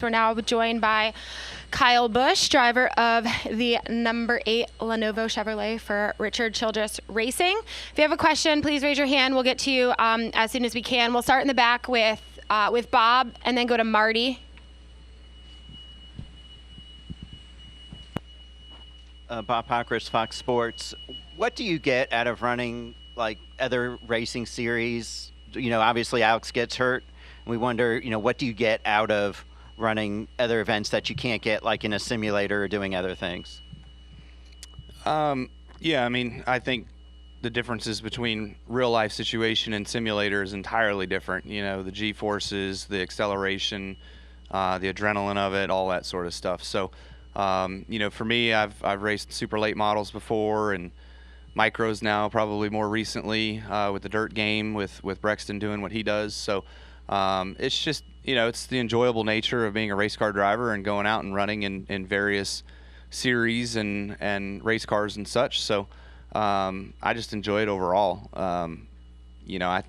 We're now joined by Kyle Busch, driver of the number 8 Lenovo Chevrolet for Richard Childress Racing. If you have a question, please raise your hand. We'll get to you as soon as we can. We'll start in the back with Bob and then go to Marty. Bob Pockris, Fox Sports. What do you get out of running like other racing series? You know, obviously Alex gets hurt. We wonder, you know, what do you get out of running other events that you can't get like in a simulator or doing other things? Yeah, I mean, I think the differences between real life situation and simulator is entirely different. You know, the G-forces, the acceleration, the adrenaline of it, all that sort of stuff. So, you know, for me, I've raced super late models before and micros now, probably more recently with the dirt game with Brexton doing what he does. So it's just, you know, it's the enjoyable nature of being a race car driver and going out and running in various series and race cars and such. So I just enjoy it overall. You know,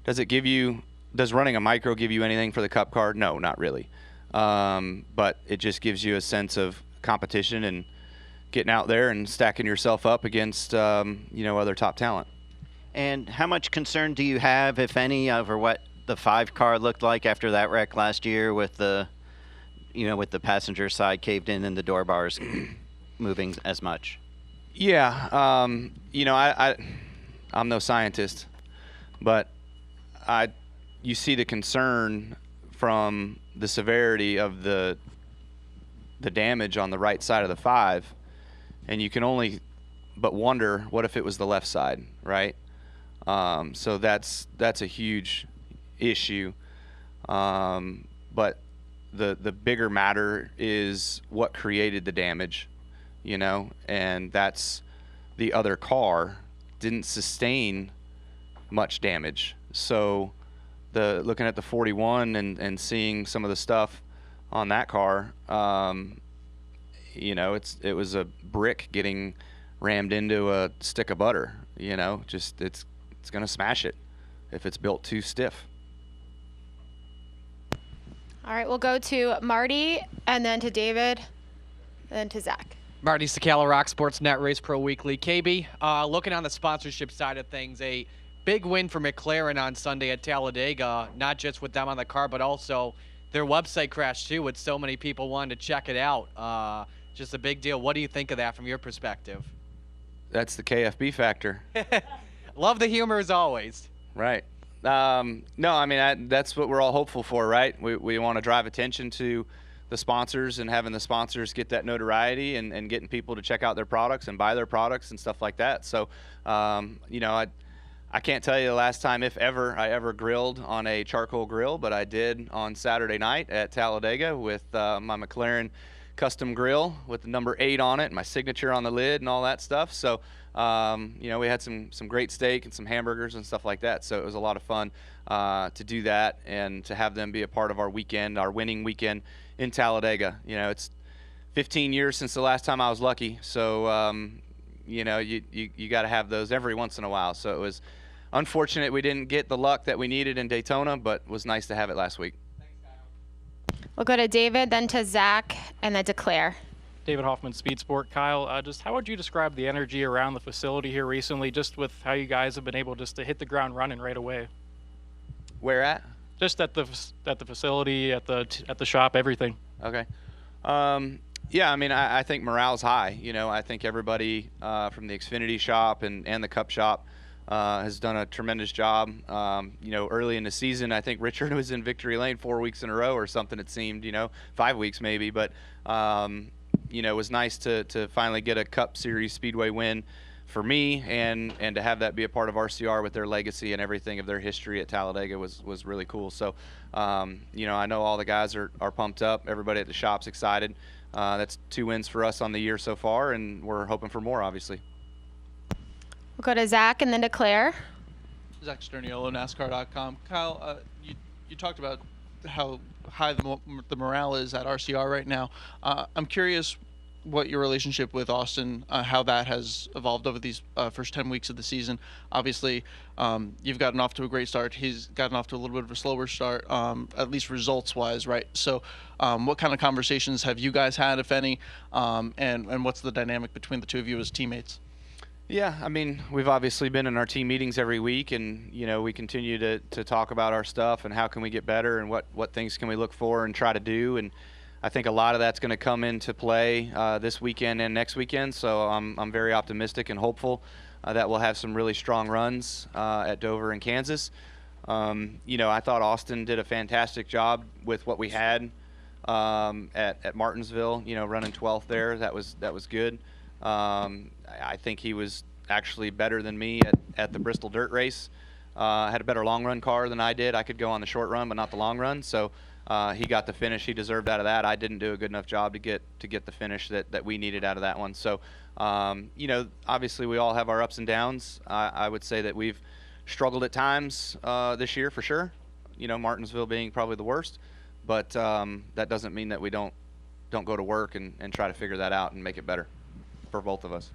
does running a micro give you anything for the Cup car? No, not really. But it just gives you a sense of competition and getting out there and stacking yourself up against, you know, other top talent. And how much concern do you have, if any, over what the 5 car looked like after that wreck last year with the, you know, with the passenger side caved in and the door bars moving as much? Yeah, you know, I'm no scientist, but you see the concern from the severity of the damage on the right side of the 5, and you can only but wonder, what if it was the left side, right? So that's a huge issue, but the bigger matter is what created the damage, you know, and that's the other car didn't sustain much damage. So looking at the 41 and seeing some of the stuff on that car, you know, it was a brick getting rammed into a stick of butter, you know, just it's going to smash it if it's built too stiff. All right, we'll go to Marty and then to David, then to Zach. Marty Sakala, Rock Sports Net Race Pro Weekly. KB, looking on the sponsorship side of things, a big win for McLaren on Sunday at Talladega, not just with them on the car, but also their website crashed too with so many people wanting to check it out. Just a big deal. What do you think of that from your perspective? That's the KFB factor. Love the humor as always. Right. No, I mean, that's what we're all hopeful for, right? We want to drive attention to the sponsors and having the sponsors get that notoriety and getting people to check out their products and buy their products and stuff like that. So, you know, I can't tell you the last time, if ever, I ever grilled on a charcoal grill, but I did on Saturday night at Talladega with my McLaren custom grill with the number 8 on it, my signature on the lid and all that stuff. So, you know, we had some great steak and some hamburgers and stuff like that. So it was a lot of fun to do that and to have them be a part of our weekend, our winning weekend in Talladega. You know, it's 15 years since the last time I was lucky. So, you know, you got to have those every once in a while. So it was unfortunate we didn't get the luck that we needed in Daytona, but it was nice to have it last week. We'll go to David, then to Zach, and then to Claire. David Hoffman, Speed Sport. Kyle, just how would you describe the energy around the facility here recently, just with how you guys have been able just to hit the ground running right away? Where at? Just at the facility, at the shop, everything. Okay. Yeah, I mean, I think morale's high. You know, I think everybody from the Xfinity shop and the Cup shop has done a tremendous job. You know, early in the season, I think Richard was in victory lane 4 weeks in a row or something, it seemed, you know, 5 weeks maybe. But, you know, it was nice to finally get a Cup Series Speedway win for me and to have that be a part of RCR with their legacy and everything of their history at Talladega was really cool. So, you know, I know all the guys are pumped up. Everybody at the shop's excited. That's 2 wins for us on the year so far, and we're hoping for more, obviously. We'll go to Zach and then to Claire. Zach Sterniolo, NASCAR.com. Kyle, you talked about how high the morale is at RCR right now. I'm curious, what your relationship with Austin, how that has evolved over these first 10 weeks of the season. Obviously, you've gotten off to a great start. He's gotten off to a little bit of a slower start, at least results-wise, right? So what kind of conversations have you guys had, if any, and what's the dynamic between the two of you as teammates? Yeah, I mean, we've obviously been in our team meetings every week, and we continue to talk about our stuff and how can we get better and what things can we look for and try to do. And I think a lot of that's going to come into play this weekend and next weekend. So I'm very optimistic and hopeful that we'll have some really strong runs at Dover and Kansas. I thought Austin did a fantastic job with what we had at Martinsville. Running 12th there, that was good. I think he was actually better than me at the Bristol Dirt Race. Had a better long run car than I did. I could go on the short run, but not the long run. So he got the finish he deserved out of that. I didn't do a good enough job to get the finish that we needed out of that one. So obviously we all have our ups and downs. I would say that we've struggled at times this year for sure. Martinsville being probably the worst, but that doesn't mean that we don't go to work and try to figure that out and make it better for both of us.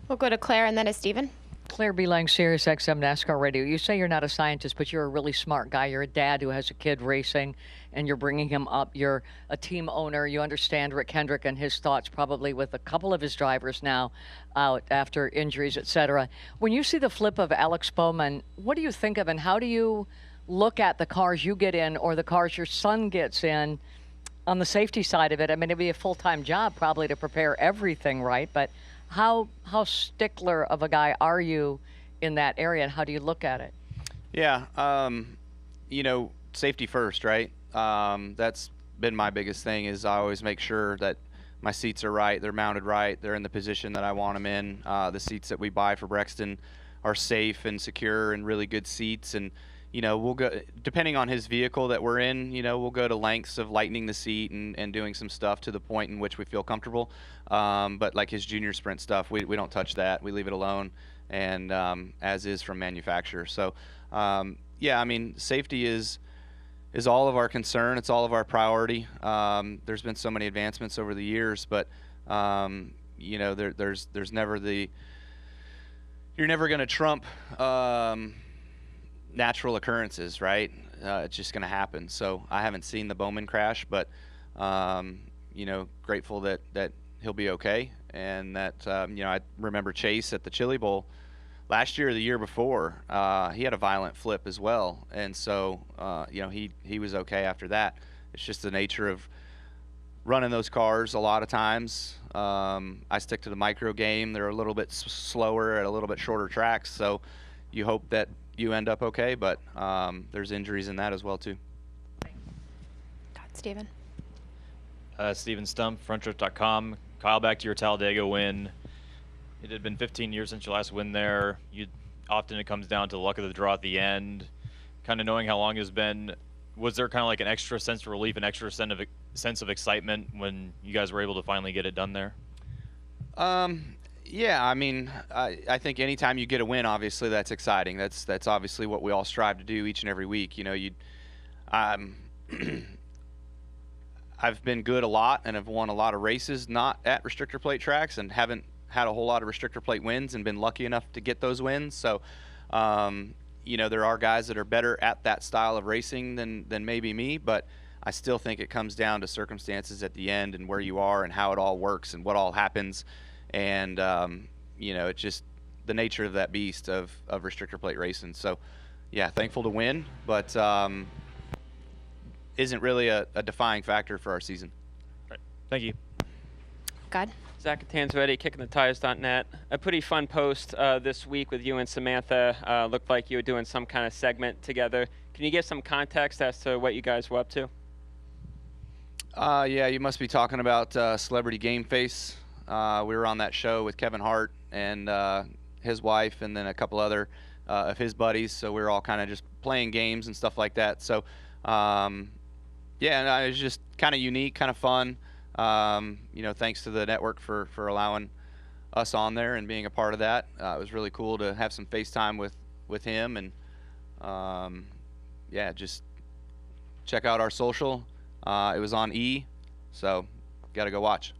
We'll go to Claire and then to Stephen. Claire Beelang, Sirius XM NASCAR Radio. You say you're not a scientist, but you're a really smart guy. You're a dad who has a kid racing, and you're bringing him up. You're a team owner. You understand Rick Hendrick and his thoughts, probably with a couple of his drivers now out after injuries, etc. When you see the flip of Alex Bowman, what do you think of, and how do you look at the cars you get in or the cars your son gets in on the safety side of it? I mean, it'd be a full-time job probably to prepare everything right, but how stickler of a guy are you in that area, and how do you look at it? Yeah, safety first, right? That's been my biggest thing. Is I always make sure that my seats are right, they're mounted right, they're in the position that I want them in. The seats that we buy for Brexton are safe and secure and really good seats. And we'll go, depending on his vehicle that we're in, we'll go to lengths of lightening the seat and doing some stuff to the point in which we feel comfortable. But like his junior sprint stuff, we don't touch that. We leave it alone, and as is from manufacturer. So, safety is all of our concern. It's all of our priority. There's been so many advancements over the years, but there's never you're never going to trump natural occurrences, right? It's just going to happen. So I haven't seen the Bowman crash, but grateful that he'll be okay, and that I remember Chase at the Chili Bowl last year or the year before. He had a violent flip as well, and so he was okay after that. It's just the nature of running those cars a lot of times. I stick to the micro game. They're a little bit slower at a little bit shorter tracks, so you hope that you end up okay, but there's injuries in that as well too. God, Stephen. Steven Stump, frontrow.com. Kyle, back to your Talladega win. It had been 15 years since your last win there. Often it comes down to the luck of the draw at the end. Kind of knowing how long it's been, was there kind of like an extra sense of relief, an extra sense of excitement when you guys were able to finally get it done there? Yeah, I think anytime you get a win, obviously that's exciting. That's obviously what we all strive to do each and every week. I've been good a lot and have won a lot of races not at restrictor plate tracks, and haven't had a whole lot of restrictor plate wins and been lucky enough to get those wins. So, there are guys that are better at that style of racing than maybe me, but I still think it comes down to circumstances at the end and where you are and how it all works and what all happens. And, it's just the nature of that beast of restrictor plate racing. So, yeah, thankful to win, but isn't really a defining factor for our season. Right. Thank you. God. Zach Tanzvetti, kickingthetires.net. A pretty fun post this week with you and Samantha. Looked like you were doing some kind of segment together. Can you give some context as to what you guys were up to? Yeah, you must be talking about Celebrity Game Face. We were on that show with Kevin Hart and his wife, and then a couple other of his buddies. So we were all kind of just playing games and stuff like that. So, it was just kind of unique, kind of fun. Thanks to the network for allowing us on there and being a part of that. It was really cool to have some FaceTime with him, and just check out our social. It was on E, so got to go watch.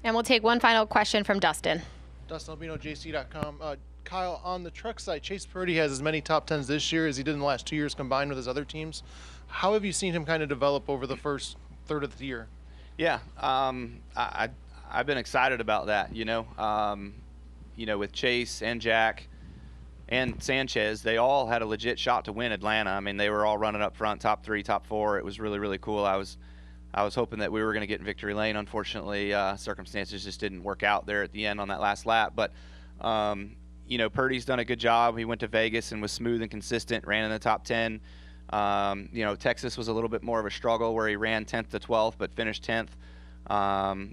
And we'll take one final question from Dustin. Dustin Albino, JC.com. Kyle, on the truck side, Chase Purdy has as many top 10s this year as he did in the last 2 years combined with his other teams. How have you seen him kind of develop over the first third of the year? Yeah, I've been excited about that. With Chase and Jack and Sanchez, they all had a legit shot to win Atlanta. I mean, they were all running up front, top 3, top 4. It was really, really cool. I was hoping that we were going to get in victory lane. Unfortunately, circumstances just didn't work out there at the end on that last lap. But Purdy's done a good job. He went to Vegas and was smooth and consistent, ran in the top 10. Texas was a little bit more of a struggle where he ran 10th to 12th but finished 10th,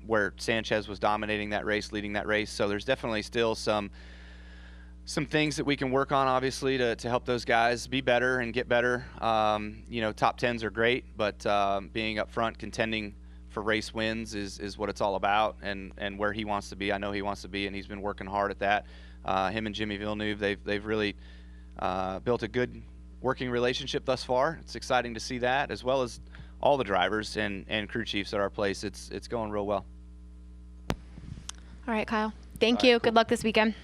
where Sanchez was dominating that race, leading that race. So there's definitely still some things that we can work on, obviously, to help those guys be better and get better. Top 10s are great, but being up front, contending for race wins is what it's all about, and where he wants to be. I know he wants to be, and he's been working hard at that. Him and Jimmy Villeneuve, they've really built a good working relationship thus far. It's exciting to see that, as well as all the drivers and crew chiefs at our place. It's going real well. All right, Kyle. Thank you. Good luck this weekend.